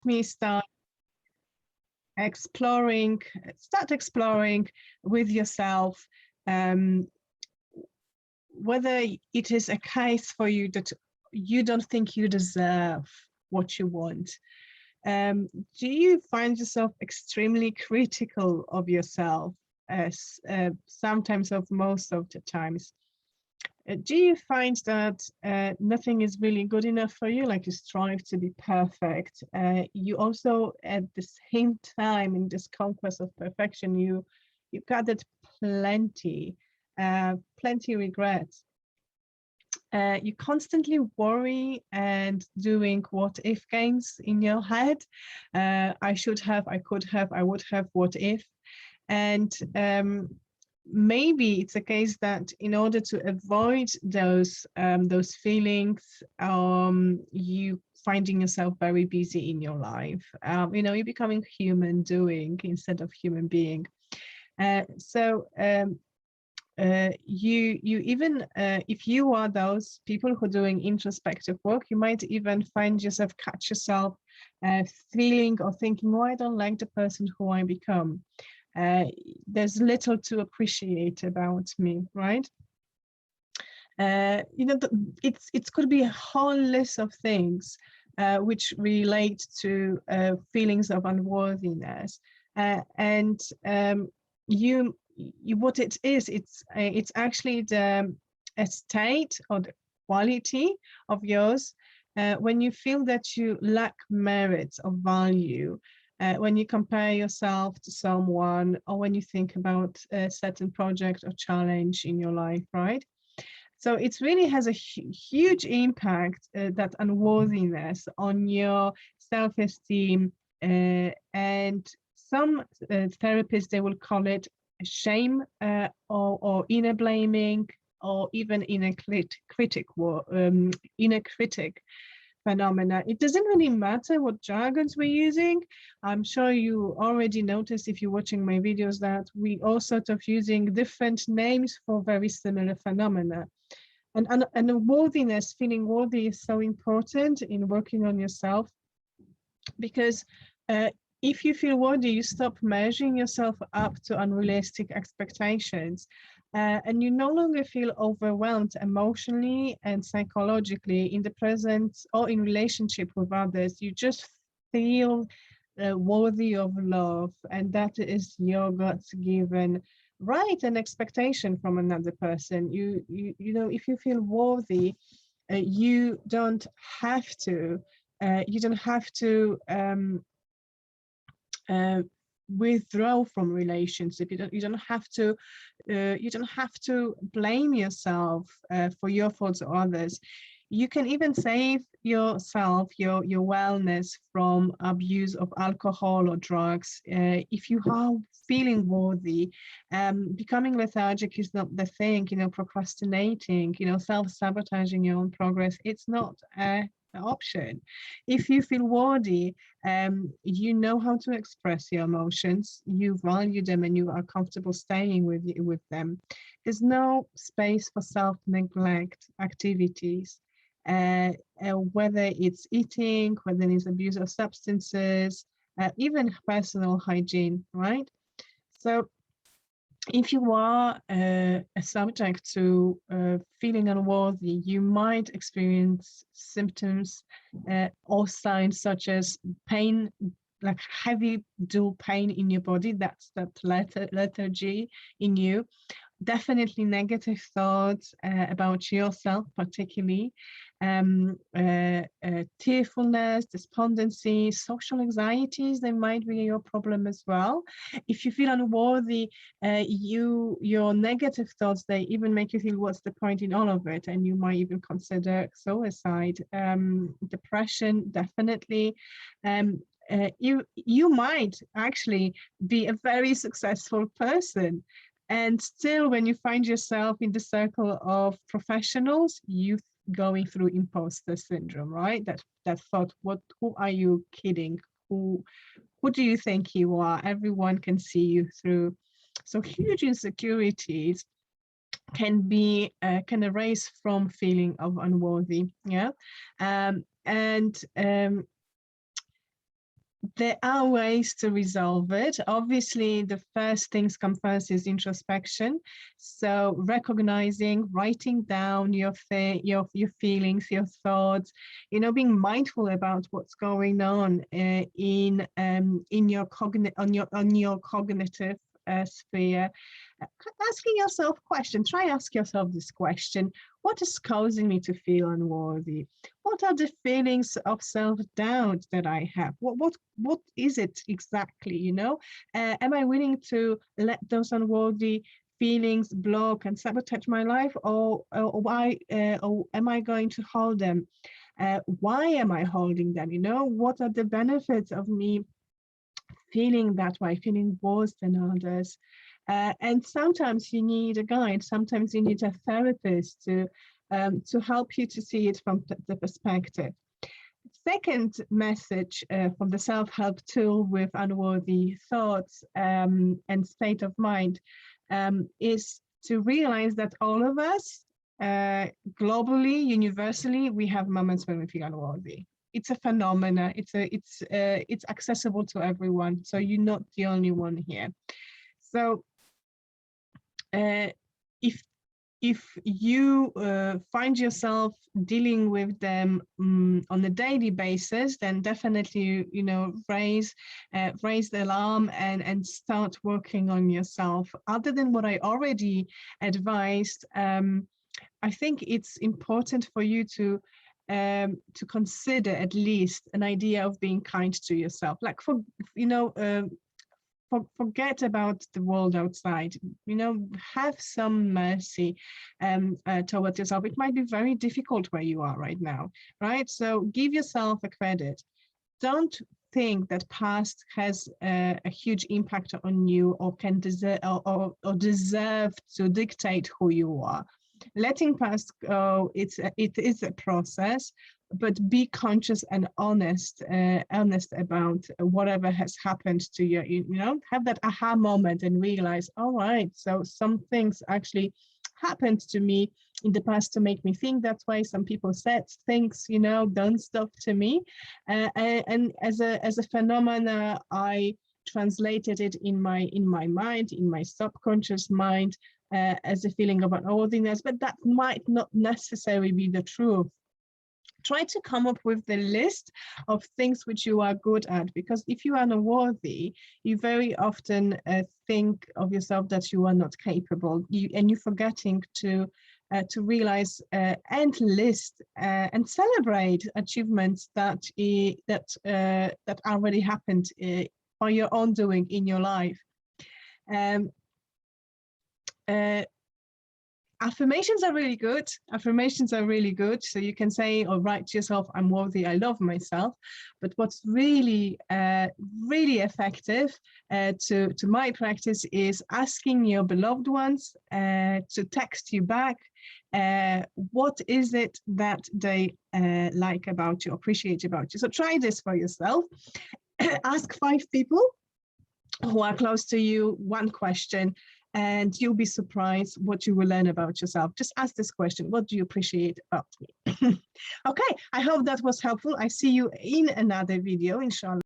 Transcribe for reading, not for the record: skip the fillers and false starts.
me start exploring with yourself whether it is a case for you that you don't think you deserve what you want. Do you find yourself extremely critical of yourself, as sometimes of most of the times? Do you find that nothing is really good enough for you, like you strive to be perfect? You also, at the same time, in this conquest of perfection, you gathered plenty regrets. You constantly worry and doing what if games in your head. I should have, I could have, I would have, what if? And maybe it's a case that in order to avoid those feelings, you finding yourself very busy in your life. You're becoming human doing instead of human being. You even if you are those people who are doing introspective work, you might even catch yourself feeling or thinking, oh, I don't like the person who I become. There's little to appreciate about me, right? It could be a whole list of things which relate to feelings of unworthiness, and what it is, it's actually a state or the quality of yours when you feel that you lack merit or value, when you compare yourself to someone, or when you think about a certain project or challenge in your life, right? So it really has a huge impact, that unworthiness, on your self-esteem, and some therapists, they will call it shame, or inner blaming, or even inner critic phenomena. It doesn't really matter what jargons we're using. I'm sure you already noticed, if you're watching my videos, that we all sort of using different names for very similar phenomena. And worthiness, feeling worthy, is so important in working on yourself, because if you feel worthy, you stop measuring yourself up to unrealistic expectations, and you no longer feel overwhelmed emotionally and psychologically in the present or in relationship with others. You just feel worthy of love, and that is your God's given right and expectation from another person. You know, if you feel worthy, you don't have to withdraw from relationship. You don't have to blame yourself for your faults or others. You can even save yourself, your wellness, from abuse of alcohol or drugs. If you are feeling worthy, becoming lethargic is not the thing. Procrastinating, self-sabotaging your own progress, it's not an option. If you feel worthy, you know how to express your emotions, you value them, and you are comfortable staying with them. There's no space for self-neglect activities, whether it's eating, whether it's abuse of substances, even personal hygiene, right? So if you are subject to feeling unworthy, you might experience symptoms or signs such as pain, like heavy dull pain in your body. That's that lethargy in you. Definitely negative thoughts about yourself, particularly tearfulness, despondency, social anxieties. They might be your problem as well. If you feel unworthy, your negative thoughts, they even make you feel, what's the point in all of it? And you might even consider suicide. Depression, definitely. You might actually be a very successful person, and still, when you find yourself in the circle of professionals, you going through imposter syndrome, right? That thought, who are you kidding? Who do you think you are? Everyone can see you through. So huge insecurities can arise from feeling of unworthy. Yeah. there are ways to resolve it. Obviously, the first things come first is introspection. So recognizing, writing down your feelings, your thoughts, being mindful about what's going on in your cognitive sphere. Asking yourself questions. Try ask yourself this question: what is causing me to feel unworthy? What are the feelings of self-doubt that I have? What is it exactly? Am I willing to let those unworthy feelings block and sabotage my life, or am I going to hold them? Why am I holding them? What are the benefits of me feeling that way, feeling worse than others? And sometimes you need a guide, sometimes you need a therapist to help you to see it from the perspective. Second message from the self-help tool with unworthy thoughts and state of mind is to realize that all of us, globally, universally, we have moments when we feel unworthy. It's a phenomena. It's accessible to everyone. So you're not the only one here. So if you find yourself dealing with them on a daily basis, then definitely raise the alarm and start working on yourself. Other than what I already advised, I think it's important for you to consider at least an idea of being kind to yourself. Like forget about the world outside. Have some mercy towards yourself. It might be very difficult where you are right now, right? So give yourself a credit. Don't think that past has a huge impact on you or can deserve to dictate who you are. Letting past go, it is a process, but be conscious and honest about whatever has happened to you. Have that aha moment and realize, all right, so some things actually happened to me in the past to make me think that way. Some people said things, done stuff to me, and as a phenomena, I translated it in my mind, in my subconscious mind, as a feeling of unworthiness, but that might not necessarily be the truth. Try to come up with the list of things which you are good at, because if you are unworthy, you very often think of yourself that you are not capable, and you're forgetting to realize and list and celebrate achievements that already happened by your own doing in your life. Affirmations are really good. So you can say or write to yourself, I'm worthy, I love myself. But what's really, really effective to my practice is asking your beloved ones to text you back. What is it that they like about you, appreciate about you? So try this for yourself. Ask 5 people who are close to you one question, and you'll be surprised what you will learn about yourself. Just ask this question: what do you appreciate about me? Okay, I hope that was helpful. I see you in another video, inshallah.